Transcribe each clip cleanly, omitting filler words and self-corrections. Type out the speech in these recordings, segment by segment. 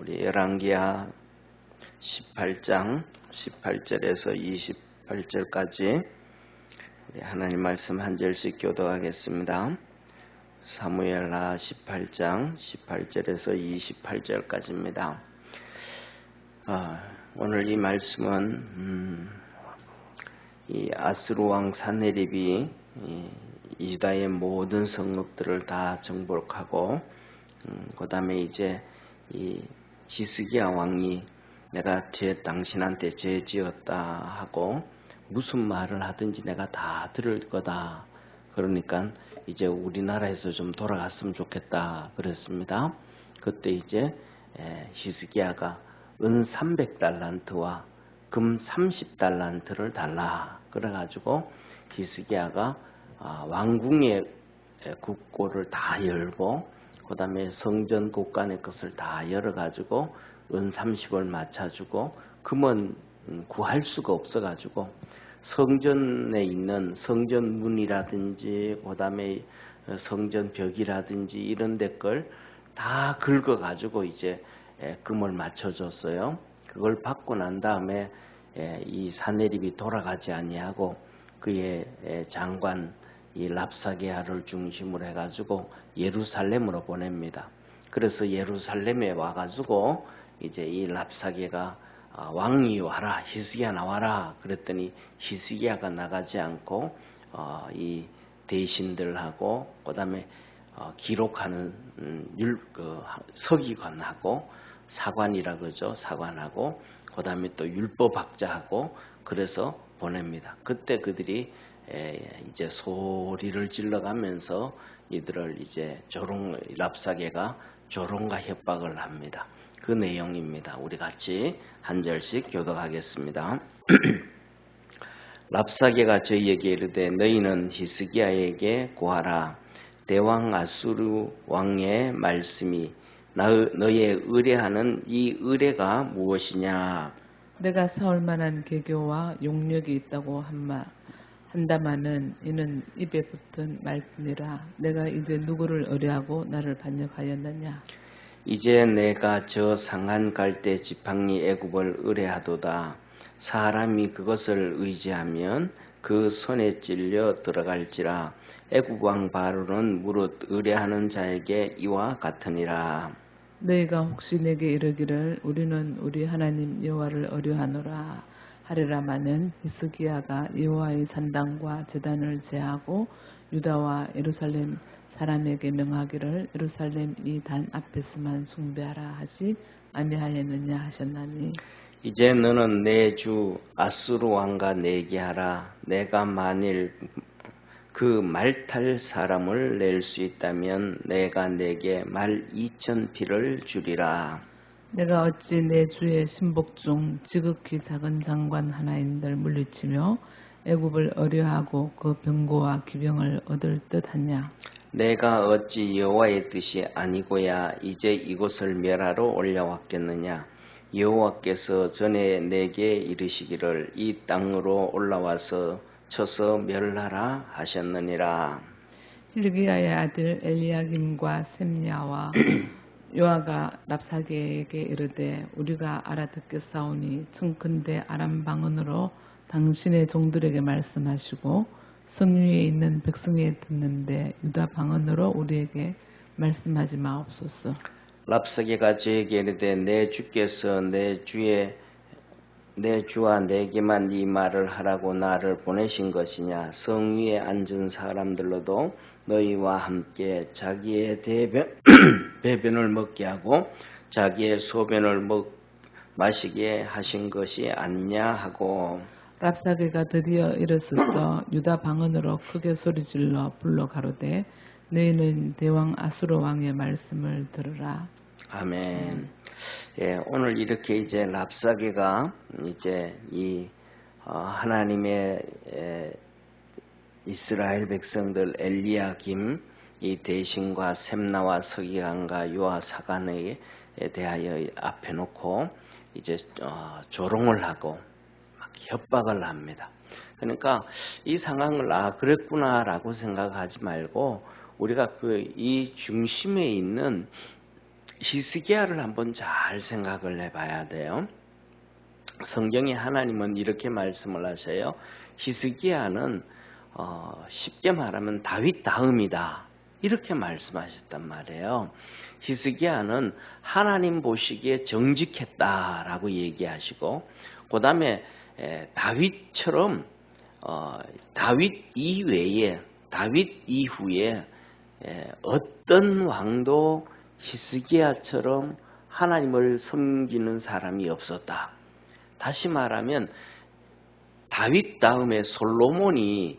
우리 열왕기하 18장 18절에서 28절까지 우리 하나님 말씀 한 절씩 교독하겠습니다. 사무엘하 18장 18절에서 28절까지입니다. 오늘 이 말씀은 이 아수르 왕 산헤립이 유다의 모든 성읍들을 다 정복하고 그 다음에 이제 이 히스기야 왕이 내가 당신한테 죄 지었다 하고 무슨 말을 하든지 내가 다 들을 거다. 그러니까 이제 우리나라에서 좀 돌아갔으면 좋겠다 그랬습니다. 그때 이제 히스기야가 은 300달란트와 금 30달란트를 달라. 그래가지고 히스기야가 왕궁의 국고를 다 열고 그 다음에 성전 곳간의 것을 다 열어가지고 은 30을 맞춰주고 금은 구할 수가 없어가지고 성전에 있는 성전 문이라든지 그 다음에 성전 벽이라든지 이런 데 걸 다 긁어가지고 이제 금을 맞춰줬어요. 그걸 받고 난 다음에 이 산헤립이 돌아가지 아니하고 그의 장관 이 랍사게아를 중심으로 해가지고 예루살렘으로 보냅니다. 그래서 예루살렘에 와가지고 이제 이 랍사게가 왕이 와라, 히스기야 나와라 그랬더니 히스기야가 나가지 않고 이 대신들하고 그다음에 기록하는 서기관하고 사관이라 그러죠. 사관하고 그다음에 또 율법학자하고 그래서 보냅니다. 그때 그들이 이제 소리를 질러가면서 이들을 이제 랍사게가 조롱과 협박을 합니다. 그 내용입니다. 우리 같이 한 절씩 교독하겠습니다. 랍사게가 저희에게 이르되 너희는 히스기야에게 고하라. 대왕 아수르 왕의 말씀이 너의 의뢰하는 이 의뢰가 무엇이냐? 내가 사올 만한 계교와 용력이 있다고 한다마는 이는 입에 붙은 말씀이라. 내가 이제 누구를 의뢰하고 나를 반역하였느냐? 이제 내가 저 상한 갈대 지팡이 애굽을 의뢰하도다. 사람이 그것을 의지하면 그 손에 찔려 들어갈지라. 애굽 왕 바로는 무릇 의뢰하는 자에게 이와 같으니라. 너희가 혹시 내게 이르기를 우리는 우리 하나님 여호와를 의뢰하노라 하리라마는 히스기야가 여호와의 산당과 제단을 제하고 유다와 예루살렘 사람에게 명하기를 예루살렘 이 단 앞에서만 숭배하라 하지 아니하였느냐 하셨나니 이제 너는 내 주 아수르 왕과 내기하라. 내가 만일 그 말탈 사람을 낼 수 있다면 내가 내게 말 2,000피를 주리라. 내가 어찌 내 주의 신복 중 지극히 작은 장관 하나인들 물리치며 애굽을 의뢰하고 그 병고와 기병을 얻을 듯하냐? 내가 어찌 여호와의 뜻이 아니고야 이제 이곳을 멸하러 올라왔겠느냐? 여호와께서 전에 내게 이르시기를 이 땅으로 올라와서 쳐서 멸하라 하셨느니라. hil기야의 아들 엘리야김과 셈야와 요아가 랍사게에게 이르되 우리가 알아듣겠사오니 청컨대 아람 방언으로 당신의 종들에게 말씀하시고 성 위에 있는 백성에 듣는데 유다 방언으로 우리에게 말씀하지 마옵소서. 랍사게가 저에게 이르되 내 주께서 내 주와 내게만 이 말을 하라고 나를 보내신 것이냐? 성 위에 앉은 사람들로도 너희와 함께 자기의 배변을 먹게 하고 자기의 소변을 마시게 하신 것이 아니냐 하고. 랍사게가 드디어 일어서서 유다 방언으로 크게 소리질러 불러 가로되 너희는 대왕 아수르 왕의 말씀을 들으라. 아멘. 오늘 이렇게 이제 랍사게가 이제 이 하나님의 이스라엘 백성들 엘리야김 이 대신과 셈나와 서기관과 요아 사관에 대하여 앞에 놓고 이제 조롱을 하고 막 협박을 합니다. 그러니까 이 상황을 그랬구나라고 생각하지 말고 우리가 이 중심에 있는 히스기야를 한번 잘 생각을 해봐야 돼요. 성경에 하나님은 이렇게 말씀을 하셔요. 히스기야는 쉽게 말하면 다윗 다음이다. 이렇게 말씀하셨단 말이에요. 히스기야는 하나님 보시기에 정직했다라고 얘기하시고, 그 다음에 다윗처럼 다윗 이외에, 다윗 이후에 어떤 왕도 히스기야처럼 하나님을 섬기는 사람이 없었다. 다시 말하면 다윗 다음에 솔로몬이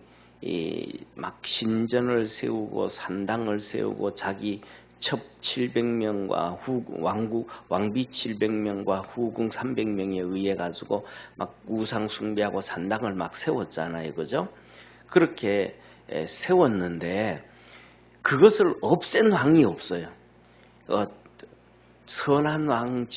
막 신전을 세우고 산당을 세우고 자기 첩 700명과 왕비 700명과 후궁 300명에 의해 가지고 막 우상 숭배하고 산당을 막 세웠잖아요. 그죠? 그렇게 세웠는데 그것을 없앤 왕이 없어요. 선한 왕,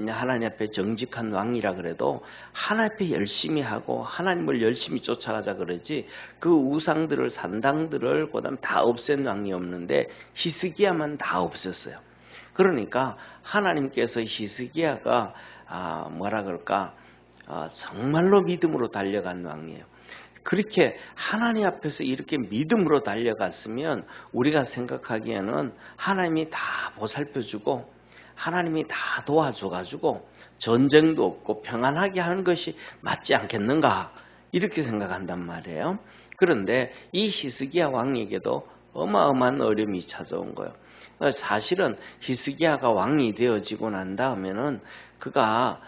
하나님 앞에 정직한 왕이라 그래도 하나님 앞에 열심히 하고 하나님을 열심히 쫓아가자 그러지, 그 우상들을, 산당들을 그다음 다 없앤 왕이 없는데 히스기야만 다 없앴어요. 그러니까 하나님께서 히스기야가 뭐라 그럴까, 정말로 믿음으로 달려간 왕이에요. 그렇게 하나님 앞에서 이렇게 믿음으로 달려갔으면 우리가 생각하기에는 하나님이 다 보살펴주고 하나님이 다 도와줘가지고 전쟁도 없고 평안하게 하는 것이 맞지 않겠는가, 이렇게 생각한단 말이에요. 그런데 이 히스기야 왕에게도 어마어마한 어려움이 찾아온 거예요. 사실은 히스기야가 왕이 되어지고 난 다음에는 그가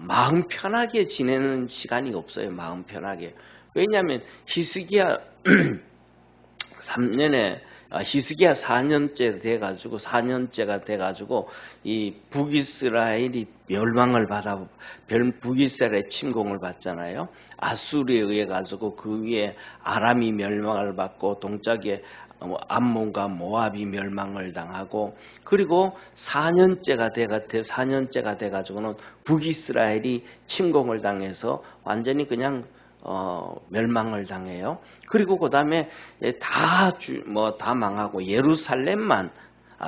마음 편하게 지내는 시간이 없어요. 마음 편하게. 왜냐하면 히스기야 3년에 히스기야 4년째 돼가지고 4년째가 돼가지고 이 북이스라엘이 멸망을 받아 북이스라엘의 침공을 받잖아요. 아수르에 의해 가지고 그 위에 아람이 멸망을 받고 동쪽에 암몬과 모압이 멸망을 당하고, 그리고 4년째가 돼가지고는 북이스라엘이 침공을 당해서 완전히 그냥 멸망을 당해요. 그리고 그 다음에 다 망하고 예루살렘만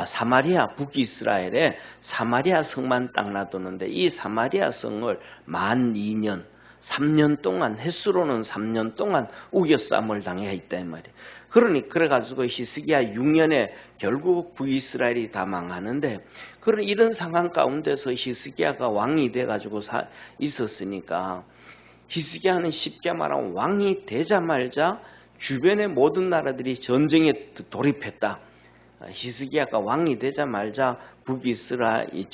사마리아, 북이스라엘에 사마리아 성만 딱 놔두는데 이 사마리아 성을 만 2년 3년 동안, 횟수로는 3년 동안 우겨싸움을 당해 있다 이 말이에요. 그래가지고 히스기야 6년에 결국 북이스라엘이 다 망하는데, 그런 이런 상황 가운데서 히스기야가 왕이 돼가지고 있었으니까, 히스기야는 쉽게 말하면 왕이 되자마자 주변의 모든 나라들이 전쟁에 돌입했다. 히스기야가 왕이 되자마자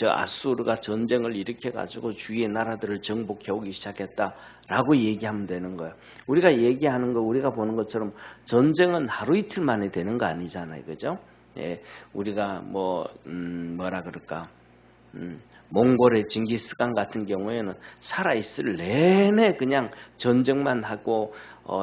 아수르가 전쟁을 일으켜 가지고 주위의 나라들을 정복해 오기 시작했다라고 얘기하면 되는 거예요. 우리가 얘기하는 거, 우리가 보는 것처럼 전쟁은 하루 이틀 만에 되는 거 아니잖아요, 그죠? 예, 우리가 뭐라 그럴까? 몽골의 징기스칸 같은 경우에는 살아있을 내내 그냥 전쟁만 하고,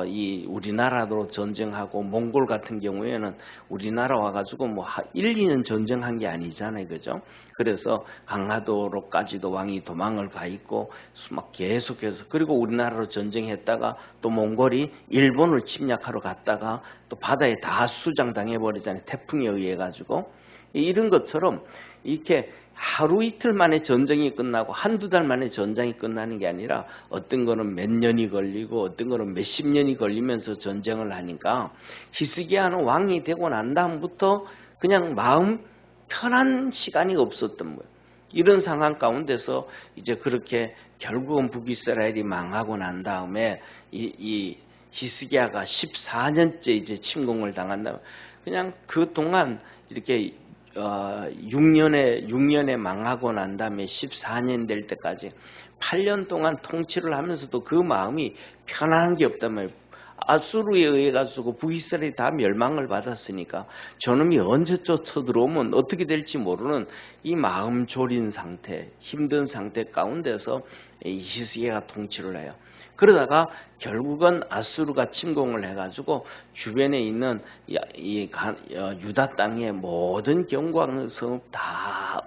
이 우리나라로 전쟁하고, 몽골 같은 경우에는 우리나라 와가지고 1, 2년 전쟁한 게 아니잖아요, 그죠? 그래서 강화도로까지도 왕이 도망을 가 있고, 막 계속해서, 그리고 우리나라로 전쟁했다가 또 몽골이 일본을 침략하러 갔다가 또 바다에 다 수장당해버리잖아요, 태풍에 의해 가지고. 이런 것처럼 이렇게 하루 이틀 만에 전쟁이 끝나고 한두 달 만에 전쟁이 끝나는 게 아니라 어떤 거는 몇 년이 걸리고 어떤 거는 몇십 년이 걸리면서 전쟁을 하니까, 히스기야는 왕이 되고 난 다음부터 그냥 마음 편한 시간이 없었던 거예요. 이런 상황 가운데서 이제 그렇게 결국은 북이스라엘이 망하고 난 다음에 이 히스기야가 14년째 이제 침공을 당한다면, 그냥 그동안 이렇게 6년에 망하고 난 다음에 14년 될 때까지 8년 동안 통치를 하면서도 그 마음이 편안한 게 없단 말이에요. 아수르에 의해 가지고 북이스라엘이 다 멸망을 받았으니까 저놈이 언제 쳐들어오면 어떻게 될지 모르는 이 마음 졸인 상태, 힘든 상태 가운데서 히스기야가 통치를 해요. 그러다가 결국은 아수르가 침공을 해가지고 주변에 있는 유다 땅의 모든 경광성 다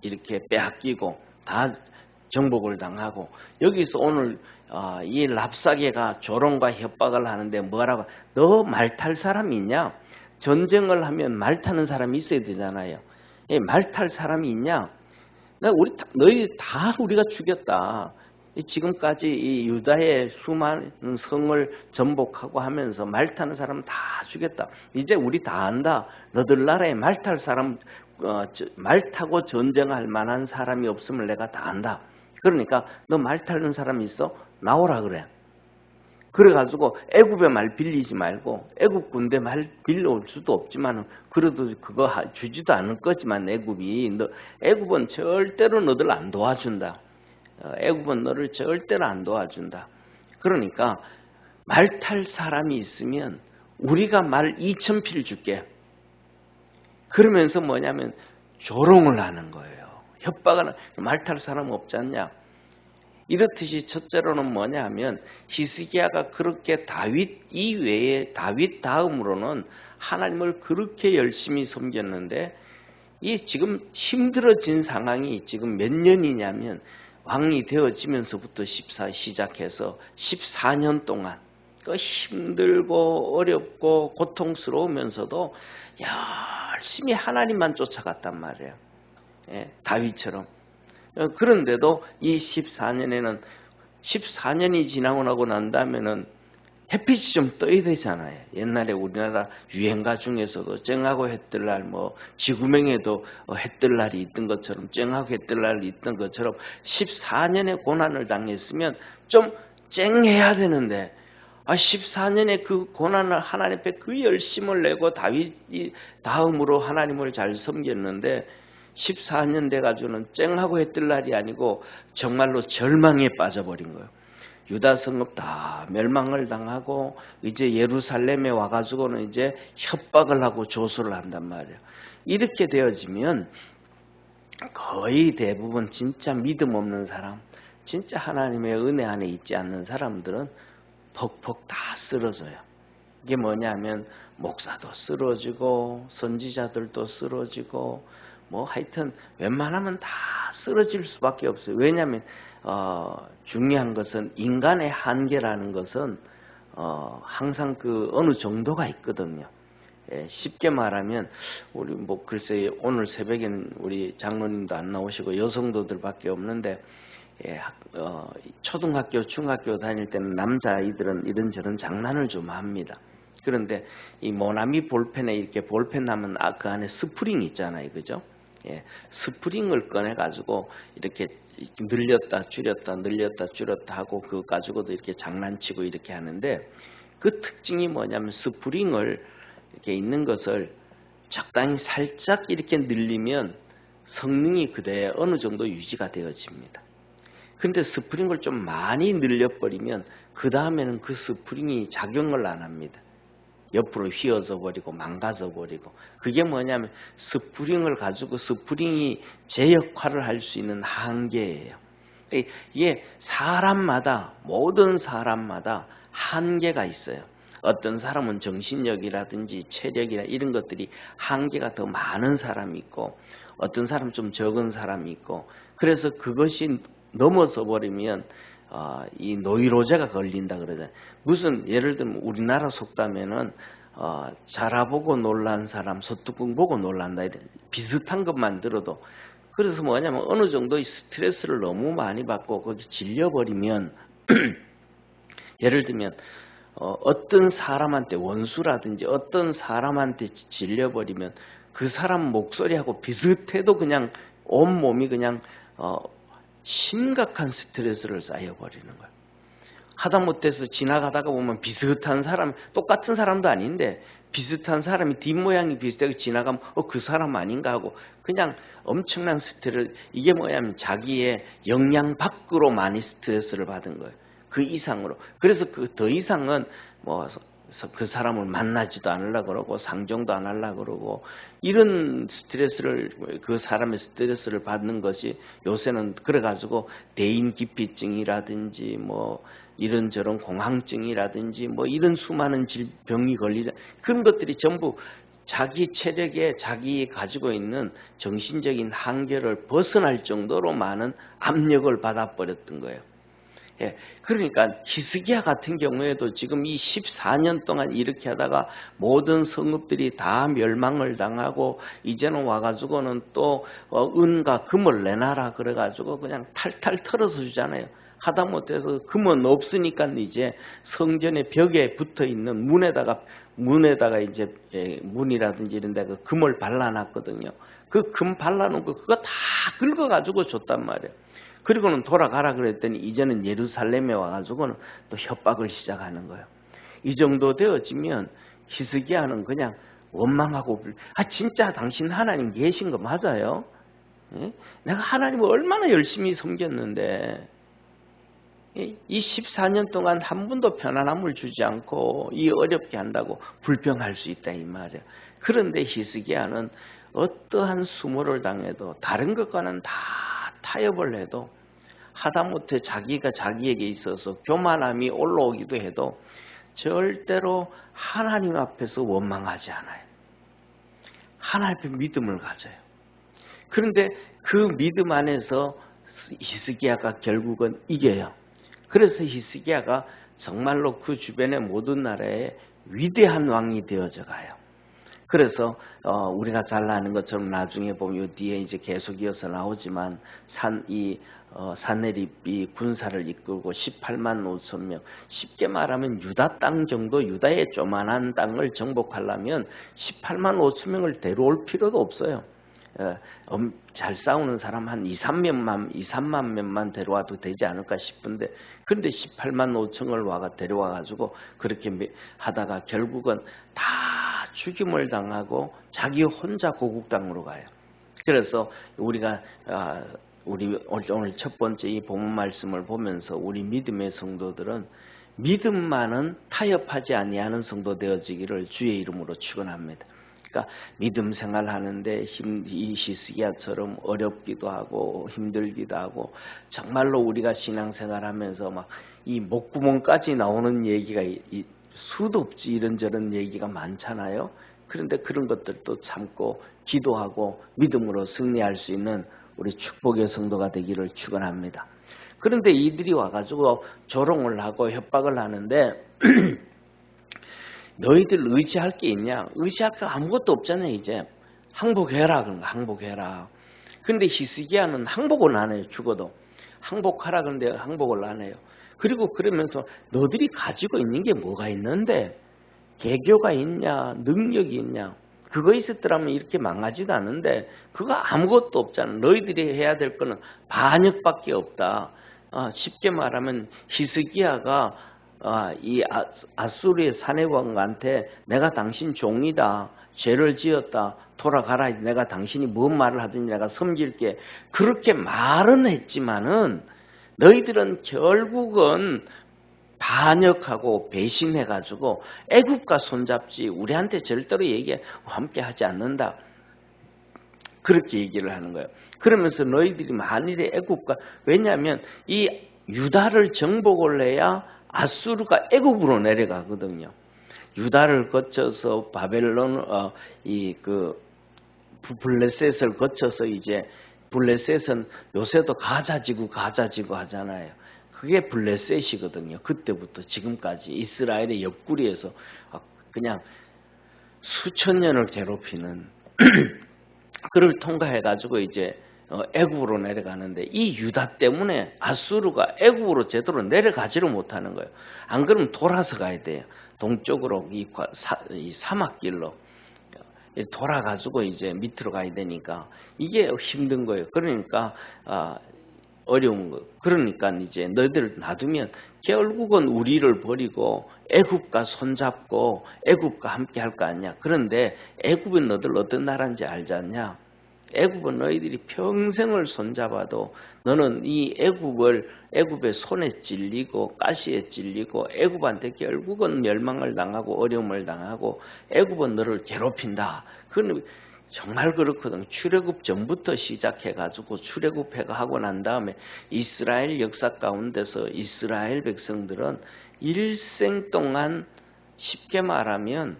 이렇게 빼앗기고 다 정복을 당하고, 여기서 오늘 이 랍사게가 조롱과 협박을 하는데 뭐라고, 너 말 탈 사람이 있냐? 전쟁을 하면 말 타는 사람이 있어야 되잖아요. 말탈 사람이 있냐? 너희 다 우리가 죽였다. 지금까지 이 유다의 수많은 성을 전복하고 하면서 말타는 사람 다 죽였다. 이제 우리 다 안다. 너들 나라에 말탈 사람, 말타고 전쟁할 만한 사람이 없음을 내가 다 안다. 그러니까 너 말타는 사람 있어? 나오라 그래. 그래가지고 애굽의 말 빌리지 말고, 애굽 군대 말 빌려올 수도 없지만 그래도 그거 주지도 않을 거지만 애굽은 절대로 너들 안 도와준다. 애굽은 너를 절대로 안 도와준다. 그러니까 말 탈 사람이 있으면 우리가 말 2,000필 줄게. 그러면서 뭐냐면 조롱을 하는 거예요. 협박을. 말 탈 사람 없지 않냐? 이렇듯이 첫째로는 뭐냐면 히스기야가 그렇게 다윗 이외에 다윗 다음으로는 하나님을 그렇게 열심히 섬겼는데 이 지금 힘들어진 상황이 지금 몇 년이냐면 왕이 되어지면서부터 시작해서 14년 동안 그 힘들고 어렵고 고통스러우면서도 열심히 하나님만 쫓아갔단 말이에요. 다윗처럼. 그런데도 이 14년이 지나고 나고 난 다음에는 햇빛이 좀 떠야 되잖아요. 옛날에 우리나라 유행가 중에서도 쨍하고 해뜰 날, 지구명에도 해뜰 날이 있던 것처럼, 쨍하고 해뜰 날이 있던 것처럼 14년의 고난을 당했으면 좀 쨍해야 되는데 14년의 그 고난을 하나님 앞에 그 열심을 내고 다윗이 다음으로 하나님을 잘 섬겼는데 14년 돼가지고는 쨍하고 해뜰 날이 아니고 정말로 절망에 빠져버린 거예요. 유다 성읍 다 멸망을 당하고 이제 예루살렘에 와가지고는 이제 협박을 하고 조소를 한단 말이에요. 이렇게 되어지면 거의 대부분 진짜 믿음 없는 사람, 진짜 하나님의 은혜 안에 있지 않는 사람들은 퍽퍽 다 쓰러져요. 이게 뭐냐면 목사도 쓰러지고 선지자들도 쓰러지고 하여튼 웬만하면 다 쓰러질 수밖에 없어요. 왜냐하면 중요한 것은 인간의 한계라는 것은 항상 그 어느 정도가 있거든요. 쉽게 말하면 우리 글쎄 오늘 새벽에는 우리 장로님도 안 나오시고 여성도들밖에 없는데 초등학교, 중학교 다닐 때는 남자아이들은 이런저런 장난을 좀 합니다. 그런데 이 모나미 볼펜에 이렇게 볼펜 나면 그 안에 스프링 있잖아요, 그죠? 스프링을 꺼내가지고 이렇게 늘렸다 줄였다 하고 그거 가지고도 이렇게 장난치고 이렇게 하는데 그 특징이 뭐냐면 스프링을 이렇게 있는 것을 적당히 살짝 이렇게 늘리면 성능이 그대로 어느 정도 유지가 되어집니다. 근데 스프링을 좀 많이 늘려버리면 그 다음에는 그 스프링이 작용을 안 합니다. 옆으로 휘어져 버리고 망가져 버리고 그게 뭐냐면 스프링을 가지고 스프링이 제 역할을 할 수 있는 한계예요. 이게 모든 사람마다 한계가 있어요. 어떤 사람은 정신력이라든지 체력이나 이런 것들이 한계가 더 많은 사람이 있고 어떤 사람은 좀 적은 사람이 있고 그래서 그것이 넘어서 버리면 이 노이로제가 걸린다 그러잖아요. 무슨 예를 들면 우리나라 속담에는 자라보고 놀란 사람 소뚜껑 보고 놀란다 비슷한 것만 들어도 그래서 뭐냐면 어느 정도 스트레스를 너무 많이 받고 거기 질려버리면 예를 들면 어떤 사람한테 원수라든지 어떤 사람한테 질려버리면 그 사람 목소리하고 비슷해도 그냥 온몸이 그냥 심각한 스트레스를 쌓여버리는 거예요. 하다못해서 지나가다가 보면 비슷한 사람, 똑같은 사람도 아닌데 비슷한 사람이 뒷모양이 비슷하게 지나가면 그 사람 아닌가 하고 그냥 엄청난 스트레스, 이게 뭐냐면 자기의 역량 밖으로 많이 스트레스를 받은 거예요. 그 이상으로. 그래서 더 이상은 그 사람을 만나지도 않으려고 그러고 상종도 안 하려고 그러고 이런 그 사람의 스트레스를 받는 것이 요새는 그래가지고 대인기피증이라든지 이런저런 공황증이라든지 이런 수많은 질병이 걸리자 그런 것들이 전부 자기 체력에 자기 가지고 있는 정신적인 한계를 벗어날 정도로 많은 압력을 받아버렸던 거예요. 예, 그러니까 히스기야 같은 경우에도 지금 이 14년 동안 이렇게 하다가 모든 성읍들이 다 멸망을 당하고 이제는 와가지고는 또 은과 금을 내놔라 그래가지고 그냥 탈탈 털어서 주잖아요. 하다못해서 금은 없으니까 이제 성전의 벽에 붙어 있는 문에다가 이제 문이라든지 이런 데 그 금을 발라놨거든요. 그 금 발라놓은 거 그거 다 긁어가지고 줬단 말이에요. 그리고는 돌아가라 그랬더니 이제는 예루살렘에 와가지고는 또 협박을 시작하는 거예요. 이 정도 되어지면 히스기야는 그냥 원망하고 진짜 당신 하나님 계신 거 맞아요? 예? 내가 하나님을 얼마나 열심히 섬겼는데 이 14년 동안 한 번도 편안함을 주지 않고 이 어렵게 한다고 불평할 수 있다 이 말이에요. 그런데 히스기야는 어떠한 수모를 당해도 다른 것과는 다 타협을 해도 하다못해 자기가 자기에게 있어서 교만함이 올라오기도 해도 절대로 하나님 앞에서 원망하지 않아요. 하나님 앞에 믿음을 가져요. 그런데 그 믿음 안에서 히스기야가 결국은 이겨요. 그래서 히스기야가 정말로 그 주변의 모든 나라에 위대한 왕이 되어져 가요. 그래서 우리가 잘 아는 것처럼 나중에 보면 이 뒤에 이제 계속 이어서 나오지만 산헤립이 군사를 이끌고 18만 5천 명, 쉽게 말하면 유다 땅 정도, 유다의 조만한 땅을 정복하려면 18만 5천 명을 데려올 필요도 없어요. 잘 싸우는 사람 한 3만 명만 데려와도 되지 않을까 싶은데, 그런데 18만 5천을 데려와가지고 그렇게 하다가 결국은 다 죽임을 당하고 자기 혼자 고국 땅으로 가요. 그래서 우리가 우리 오늘 첫 번째 이 본문 말씀을 보면서 우리 믿음의 성도들은 믿음만은 타협하지 아니하는 성도 되어지기를 주의 이름으로 축원합니다. 그러니까 믿음 생활하는데 이 히스기야처럼 어렵기도 하고 힘들기도 하고 정말로 우리가 신앙생활하면서 막 이 목구멍까지 나오는 얘기가 수도 없지 이런저런 얘기가 많잖아요. 그런데 그런 것들도 참고 기도하고 믿음으로 승리할 수 있는 우리 축복의 성도가 되기를 축원합니다. 그런데 이들이 와가지고 조롱을 하고 협박을 하는데 너희들 의지할 게 있냐? 의지할 게 아무것도 없잖아요. 이제 항복해라. 그런 거 항복해라. 그런데 히스기야는 항복을 안 해요. 죽어도 항복하라 그런데 항복을 안 해요. 그리고 그러면서 너희들이 가지고 있는 게 뭐가 있는데 개교가 있냐? 능력이 있냐? 그거 있었더라면 이렇게 망하지도 않은데 그거 아무것도 없잖아. 너희들이 해야 될 거는 반역밖에 없다. 쉽게 말하면 히스기야가 이 아수르의 사내왕한테 내가 당신 종이다. 죄를 지었다. 돌아가라. 내가 당신이 뭔 말을 하든지 내가 섬길게. 그렇게 말은 했지만은 너희들은 결국은 반역하고 배신해가지고 애굽과 손잡지 우리한테 절대로 함께 하지 않는다. 그렇게 얘기를 하는 거예요. 그러면서 너희들이 만일에 애굽과 왜냐하면 이 유다를 정복을 해야 아수르가 애굽으로 내려가거든요. 유다를 거쳐서 바벨론 블레셋을 거쳐서 이제 블레셋은 요새도 가자지구 하잖아요. 그게 블레셋이거든요. 그때부터 지금까지 이스라엘의 옆구리에서 그냥 수천 년을 괴롭히는 그를 통과해가지고 이제 애굽으로 내려가는데 이 유다 때문에 아수르가 애굽으로 제대로 내려가지를 못하는 거예요. 안 그러면 돌아서 가야 돼요. 동쪽으로 이 사막길로 돌아가지고 이제 밑으로 가야 되니까 이게 힘든 거예요. 그러니까 어려운 거. 그러니까 이제 너희들 놔두면 결국은 우리를 버리고 애굽과 손잡고 애굽과 함께 할 거 아니야. 그런데 애굽은 너희들 어떤 나라인지 알지 않냐? 애굽은 너희들이 평생을 손잡아도 너는 이 애굽의 손에 찔리고 가시에 찔리고 애굽한테 결국은 멸망을 당하고 어려움을 당하고 애굽은 너를 괴롭힌다. 그건 정말 그렇거든. 출애굽 전부터 시작해가지고 출애굽해가 하고 난 다음에 이스라엘 역사 가운데서 이스라엘 백성들은 일생 동안 쉽게 말하면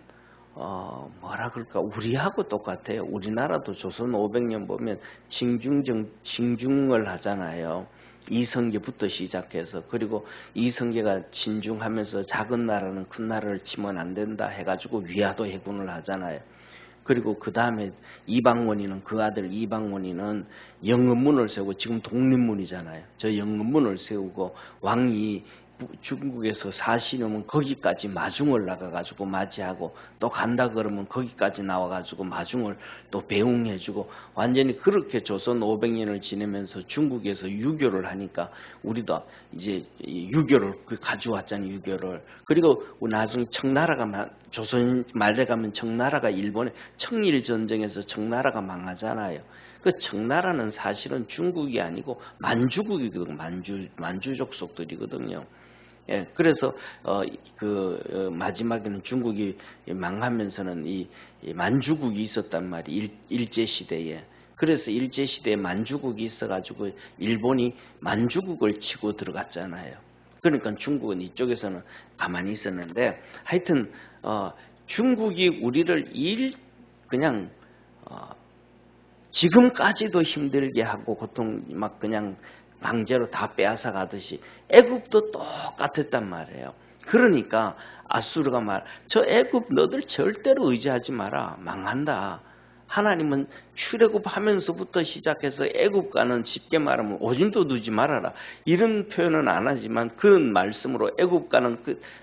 뭐라 그럴까 우리하고 똑같아요. 우리나라도 조선 500년 보면 징중을 하잖아요. 이성계부터 시작해서 그리고 이성계가 진중하면서 작은 나라는 큰 나라를 치면 안 된다 해가지고 위화도 해군을 하잖아요. 그리고 그 다음에 이방원이는 그 아들 이방원이는 영은문을 세우고 지금 독립문이잖아요. 저 영은문을 세우고 왕이 중국에서 사시려면 거기까지 마중을 나가가지고 맞이하고 또 간다 그러면 거기까지 나와가지고 마중을 또 배웅해주고 완전히 그렇게 조선 500년을 지내면서 중국에서 유교를 하니까 우리도 이제 유교를 가져왔잖아요. 유교를. 그리고 나중에 청나라가 조선 말에 가면 청나라가 일본의 청일전쟁에서 청나라가 망하잖아요. 그 청나라는 사실은 중국이 아니고 만주국이거든요. 만주족 속들이거든요. 예, 그래서 마지막에는 중국이 망하면서는 이 만주국이 있었단 말이 일제 시대에. 그래서 일제 시대에 만주국이 있어가지고 일본이 만주국을 치고 들어갔잖아요. 그러니까 중국은 이쪽에서는 가만히 있었는데 하여튼 중국이 우리를 그냥 지금까지도 힘들게 하고 고통 막 그냥 강제로 다 빼앗아 가듯이 애굽도 똑같았단 말이에요. 그러니까 아수르가 저 애굽 너들 절대로 의지하지 마라. 망한다. 하나님은 출애굽하면서부터 시작해서 애굽과는 쉽게 말하면 오줌도 두지 말아라. 이런 표현은 안 하지만 그 말씀으로 애굽과는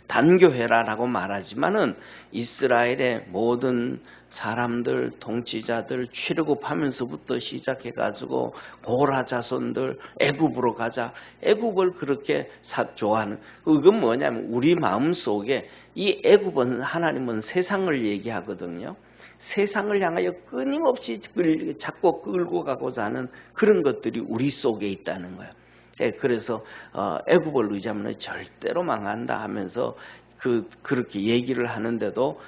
단교해라라고 말하지만은 이스라엘의 모든 사람들, 통치자들 출애굽하면서부터 시작해가지고 고라 자손들 애굽으로 가자. 애굽을 그렇게 좋아하는 그건 뭐냐면 우리 마음 속에 이 애굽은 하나님은 세상을 얘기하거든요. 세상을 향하여 끊임없이 자꾸 끌고 가고자 하는 그런 것들이 우리 속에 있다는 거예요. 그래서 애굽을 의지하면 절대로 망한다 하면서 그렇게 얘기를 하는데도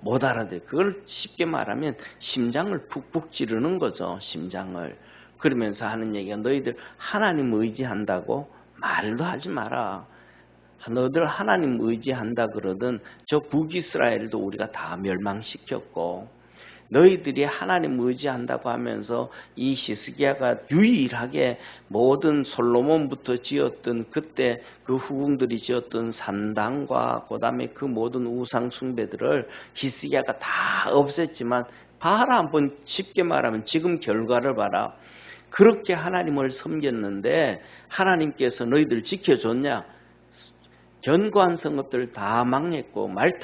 못 알아듣어요. 그걸 쉽게 말하면 심장을 푹푹 찌르는 거죠. 심장을. 그러면서 하는 얘기가 너희들 하나님 의지한다고 말도 하지 마라. 너희들 하나님 의지한다 그러던 저 북이스라엘도 우리가 다 멸망시켰고 너희들이 하나님 의지한다고 하면서 이 히스기야가 유일하게 모든 솔로몬부터 지었던 그때 그 후궁들이 지었던 산당과 그 다음에 그 모든 우상 숭배들을 히스기야가 다 없앴지만 봐라 한번 쉽게 말하면 지금 결과를 봐라. 그렇게 하나님을 섬겼는데 하나님께서 너희들 지켜줬냐? 견고한 성읍들 다 망했고 말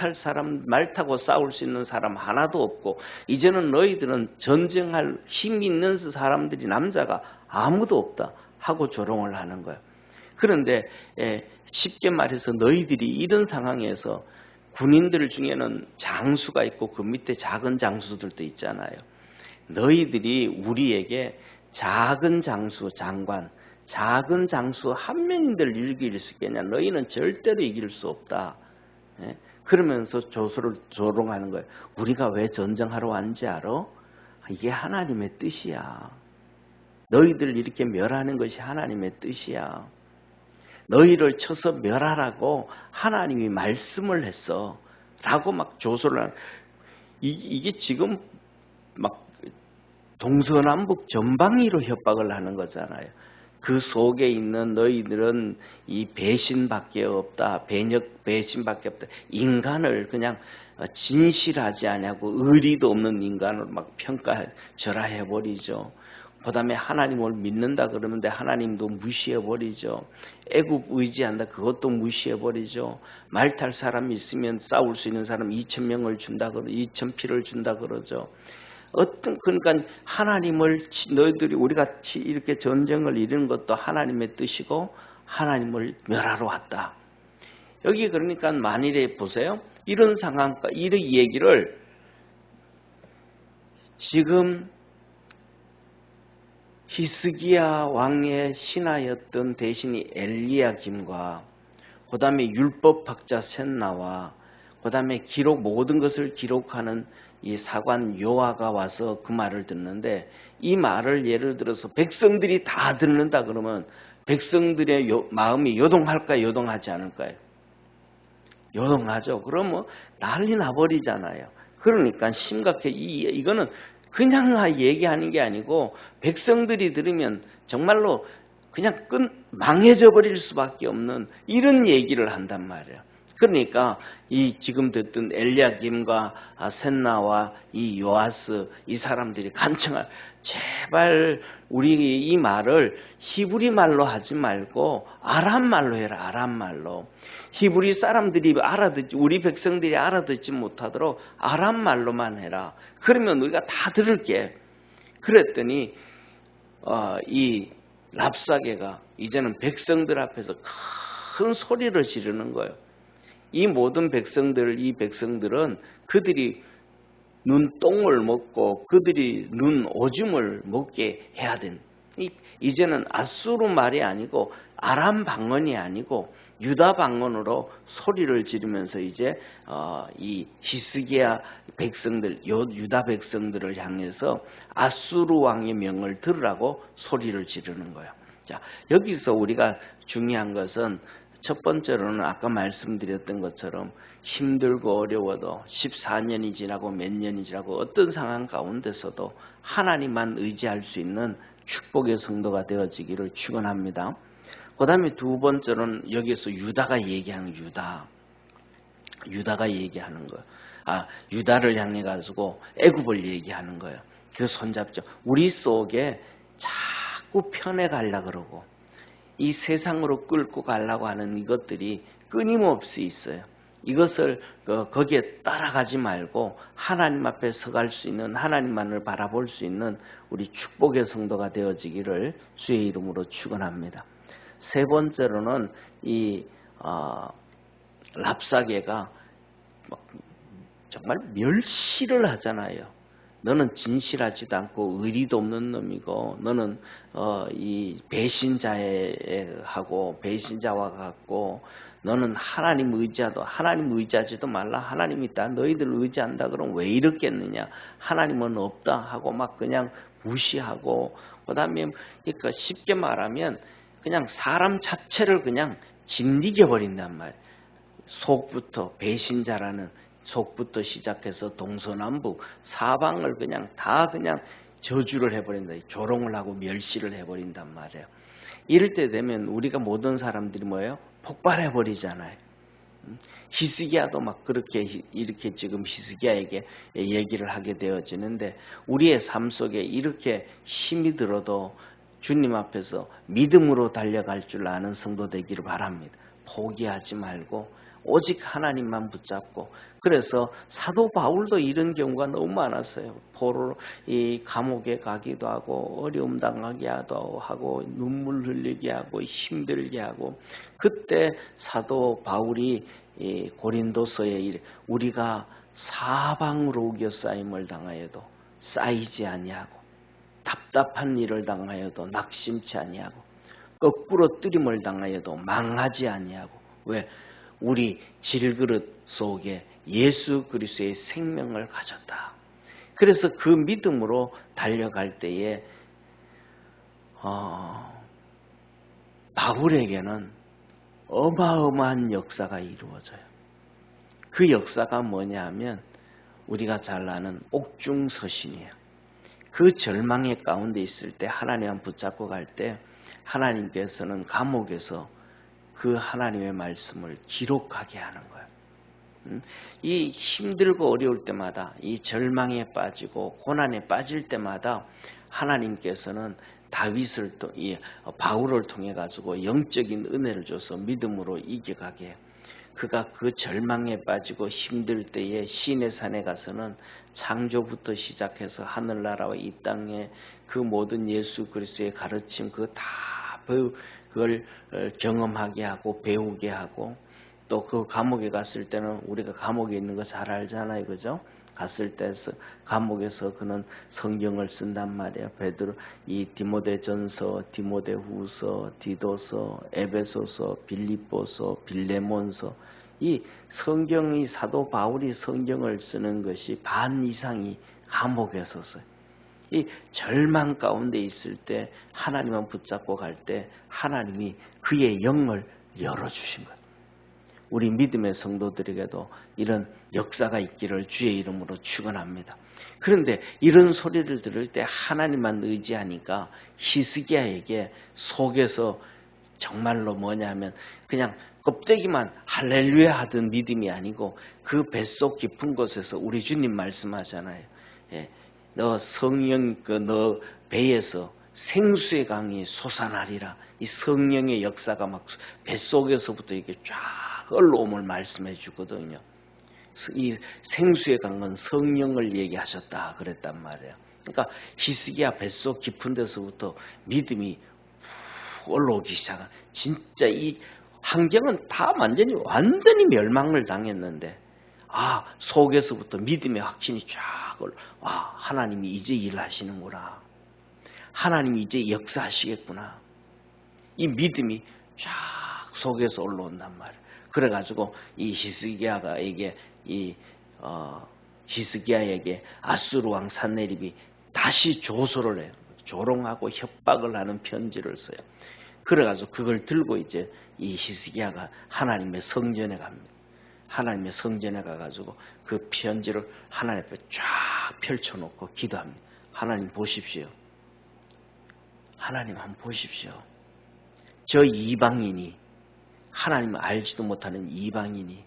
타고 싸울 수 있는 사람 하나도 없고 이제는 너희들은 전쟁할 힘 있는 사람들이 남자가 아무도 없다 하고 조롱을 하는 거예요. 그런데 쉽게 말해서 너희들이 이런 상황에서 군인들 중에는 장수가 있고 그 밑에 작은 장수들도 있잖아요. 너희들이 우리에게 작은 장수 장관 작은 장수 한 명인들 이길 수 있겠냐? 너희는 절대로 이길 수 없다. 그러면서 조수를 조롱하는 거예요. 우리가 왜 전쟁하러 왔는지 알아? 이게 하나님의 뜻이야. 너희들 이렇게 멸하는 것이 하나님의 뜻이야. 너희를 쳐서 멸하라고 하나님이 말씀을 했어. 라고 막 조소를 하는 이게 지금 막 동서남북 전방위로 협박을 하는 거잖아요. 그 속에 있는 너희들은 이 배신밖에 없다. 배신밖에 없다. 인간을 그냥 진실하지 않냐고 의리도 없는 인간을 막 절하해버리죠. 그 다음에 하나님을 믿는다 그러는데 하나님도 무시해버리죠. 애굽 의지한다 그것도 무시해버리죠. 말 탈 사람이 있으면 싸울 수 있는 사람 2,000명을 준다 그러죠. 2,000피를 준다 그러죠. 그러니까 하나님을 너희들이 우리가 이렇게 전쟁을 이루는 것도 하나님의 뜻이고 하나님을 멸하러 왔다. 여기 그러니까 만일에 보세요. 이런 상황, 이런 얘기를 지금 히스기야 왕의 신하였던 대신이 엘리야김과 그 다음에 율법학자 셋나와 그 다음에 모든 것을 기록하는 이 사관 요아가 와서 그 말을 듣는데 이 말을 예를 들어서 백성들이 다 듣는다 그러면 백성들의 마음이 요동할까요? 요동하지 않을까요? 요동하죠. 그러면 난리 나버리잖아요. 그러니까 심각해. 이거는 그냥 얘기하는 게 아니고 백성들이 들으면 정말로 그냥 망해져 버릴 수밖에 없는 이런 얘기를 한단 말이에요. 그러니까 이 지금 듣던 엘리야김과 셋나와 이 요아스 이 사람들이 간청할, 제발 우리 이 말을 히브리 말로 하지 말고 아람 말로 해라. 아람 말로. 히브리 사람들이 알아듣지, 우리 백성들이 알아듣지 못하도록 아람 말로만 해라. 그러면 우리가 다 들을게. 그랬더니 이 랍사게가 이제는 백성들 앞에서 큰 소리를 지르는 거예요. 이 모든 백성들, 이 백성들은 그들이 눈똥을 먹고 그들이 눈 오줌을 먹게 해야 된, 이제는 아수르 말이 아니고 아람 방언이 아니고 유다 방언으로 소리를 지르면서 이제 이 히스기야 백성들, 유다 백성들을 향해서 아수르 왕의 명을 들으라고 소리를 지르는 거예요. 자, 여기서 우리가 중요한 것은 첫 번째로는 아까 말씀드렸던 것처럼 힘들고 어려워도 14년이 지나고 몇 년이 지나고 어떤 상황 가운데서도 하나님만 의지할 수 있는 축복의 성도가 되어지기를 축원합니다. 그 다음에 두 번째로는 여기서 유다가 얘기하는 유다가 얘기하는 거예요. 유다를 향해 가지고 애굽을 얘기하는 거예요. 그 손잡죠. 우리 속에 자꾸 편해 가려 그러고 이 세상으로 끌고 가려고 하는 이것들이 끊임없이 있어요. 이것을 거기에 따라가지 말고 하나님 앞에 서갈 수 있는, 하나님만을 바라볼 수 있는 우리 축복의 성도가 되어지기를 주의 이름으로 축원합니다. 세 번째로는 이 랍사게가 정말 멸시를 하잖아요. 너는 진실하지도 않고 의리도 없는 놈이고 너는 이 배신자하고 배신자와 같고 너는 하나님 의지하지도 말라. 하나님 있다. 너희들 의지한다 그러면 왜 이렇겠느냐. 하나님은 없다 하고 막 그냥 무시하고, 그다음에 그러니까 쉽게 말하면 그냥 사람 자체를 그냥 짓이겨 버린단 말이에요. 속부터 배신자라는 속부터 시작해서 동서남북 사방을 그냥 다 그냥 저주를 해버린다. 조롱을 하고 멸시를 해버린단 말이에요. 이럴 때 되면 우리가 모든 사람들이 뭐예요? 폭발해버리잖아요. 히스기야도 막 그렇게 이렇게 지금 히스기야에게 얘기를 하게 되어지는데, 우리의 삶 속에 이렇게 힘이 들어도 주님 앞에서 믿음으로 달려갈 줄 아는 성도 되기를 바랍니다. 포기하지 말고 오직 하나님만 붙잡고. 그래서 사도 바울도 이런 경우가 너무 많았어요. 포로 이 감옥에 가기도 하고 어려움 당하게 하고 눈물 흘리게 하고 힘들게 하고, 그때 사도 바울이 이 고린도서에 우리가 사방으로 우겨싸임을 당하여도 쌓이지 아니하고 답답한 일을 당하여도 낙심치 아니하고 거꾸로 뜨림을 당하여도 망하지 아니하고. 왜? 우리 질그릇 속에 예수 그리스도의 생명을 가졌다. 그래서 그 믿음으로 달려갈 때에 바울에게는 어마어마한 역사가 이루어져요. 그 역사가 뭐냐 하면 우리가 잘 아는 옥중서신이에요. 그 절망의 가운데 있을 때 하나님만 붙잡고 갈 때 하나님께서는 감옥에서 그 하나님의 말씀을 기록하게 하는 거예요. 이 힘들고 어려울 때마다, 이 절망에 빠지고 고난에 빠질 때마다 하나님께서는 바울을 통해 가지고 영적인 은혜를 줘서 믿음으로 이겨가게 해요. 그가 그 절망에 빠지고 힘들 때에 시내산에 가서는 창조부터 시작해서 하늘나라와 이 땅에 그 모든 예수 그리스도의 가르침 그걸 경험하게 하고 배우게 하고, 또 그 감옥에 갔을 때는 우리가 감옥에 있는 거 잘 알잖아요, 그죠? 갔을 때 감옥에서 그는 성경을 쓴단 말이에요. 베드로, 이 디모데전서, 디모데후서, 디도서, 에베소서, 빌립보서, 빌레몬서, 이 성경이 사도 바울이 성경을 쓰는 것이 반 이상이 감옥에서 써요. 이 절망 가운데 있을 때 하나님만 붙잡고 갈 때 하나님이 그의 영을 열어주신 거예요. 우리 믿음의 성도들에게도 이런 역사가 있기를 주의 이름으로 축원합니다. 그런데 이런 소리를 들을 때 하나님만 의지하니까 히스기야에게 속에서 정말로 뭐냐면 그냥 껍데기만 할렐루야 하던 믿음이 아니고 그 뱃속 깊은 곳에서 우리 주님 말씀하잖아요. 예, 너 성령 너 배에서 생수의 강이 솟아나리라. 이 성령의 역사가 막 뱃속에서부터 이렇게 쫙 흘러옴을 말씀해 주거든요. 이 생수의 강은 성령을 얘기하셨다 그랬단 말이에요. 그러니까 히스기야 뱃속 깊은 데서부터 믿음이 올라오기 시작한. 진짜 이 환경은 다 완전히 멸망을 당했는데 속에서부터 믿음의 확신이 쫙 올라. 하나님이 이제 일하시는구나. 하나님이 이제 역사하시겠구나. 이 믿음이 쫙 속에서 올라온단 말이에요. 그래가지고 이 히스기야에게 아수르 왕 산헤립이 다시 조소를 해요. 조롱하고 협박을 하는 편지를 써요. 그래가지고 그걸 들고 이제 이 히스기야가 하나님의 성전에 갑니다. 하나님의 성전에 가가지고 그 편지를 하나님 앞에 쫙 펼쳐놓고 기도합니다. 하나님 보십시오. 하나님 한번 보십시오. 저 이방인이 하나님을 알지도 못하는 이방인이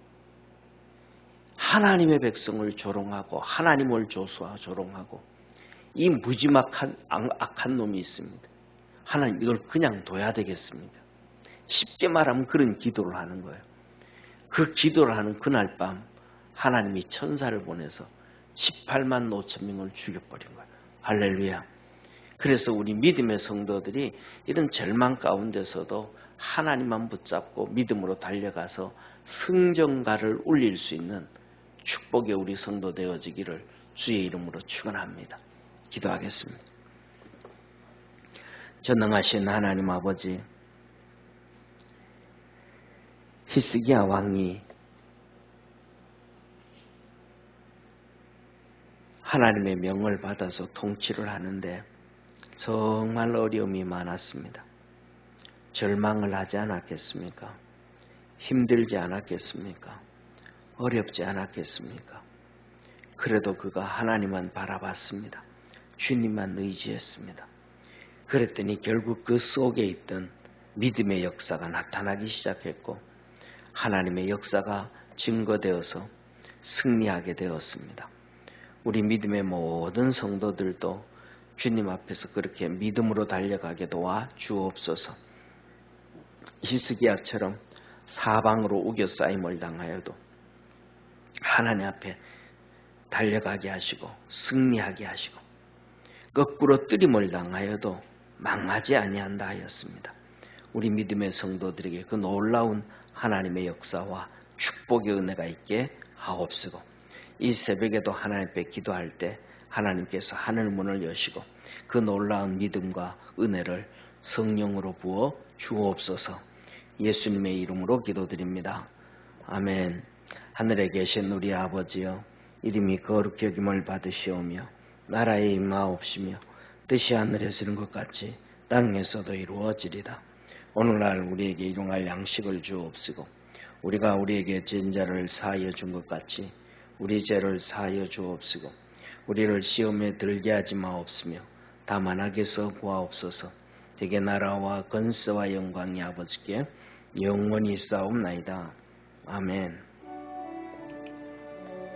하나님의 백성을 조롱하고 하나님을 조롱하고 이 무지막한 악한 놈이 있습니다. 하나님 이걸 그냥 둬야 되겠습니다. 쉽게 말하면 그런 기도를 하는 거예요. 그 기도를 하는 그날 밤 하나님이 천사를 보내서 18만 5천 명을 죽여버린 거예요. 할렐루야. 그래서 우리 믿음의 성도들이 이런 절망 가운데서도 하나님만 붙잡고 믿음으로 달려가서 승전가를 울릴 수 있는 축복의 우리 성도 되어지기를 주의 이름으로 축원합니다. 기도하겠습니다. 전능하신 하나님 아버지, 히스기야 왕이 하나님의 명을 받아서 통치를 하는데 정말 어려움이 많았습니다. 절망을 하지 않았겠습니까? 힘들지 않았겠습니까? 어렵지 않았겠습니까? 그래도 그가 하나님만 바라봤습니다. 주님만 의지했습니다. 그랬더니 결국 그 속에 있던 믿음의 역사가 나타나기 시작했고 하나님의 역사가 증거되어서 승리하게 되었습니다. 우리 믿음의 모든 성도들도 주님 앞에서 그렇게 믿음으로 달려가게 도와 주옵소서. 히스기야처럼 사방으로 우겨싸임을 당하여도 하나님 앞에 달려가게 하시고 승리하게 하시고 거꾸로 뜨림을 당하여도 망하지 아니한다 하였습니다. 우리 믿음의 성도들에게 그 놀라운 하나님의 역사와 축복의 은혜가 있게 하옵시고 이 새벽에도 하나님 앞에 기도할 때 하나님께서 하늘문을 여시고 그 놀라운 믿음과 은혜를 성령으로 부어 주옵소서. 예수님의 이름으로 기도드립니다. 아멘. 하늘에 계신 우리 아버지여, 이름이 거룩히 여김을 받으시오며 나라에 임하옵시며 뜻이 하늘에서 이룬 것 같이 땅에서도 이루어지리다. 오늘날 우리에게 일용할 양식을 주옵시고 우리가 우리에게 진 자를 사하여 준 것 같이 우리 죄를 사하여 주옵시고 우리를 시험에 들게 하지 마옵시며 다만 악에서 구하옵소서. 대개 나라와 권세와 영광이 아버지께 영원히 있사옵나이다. 아멘.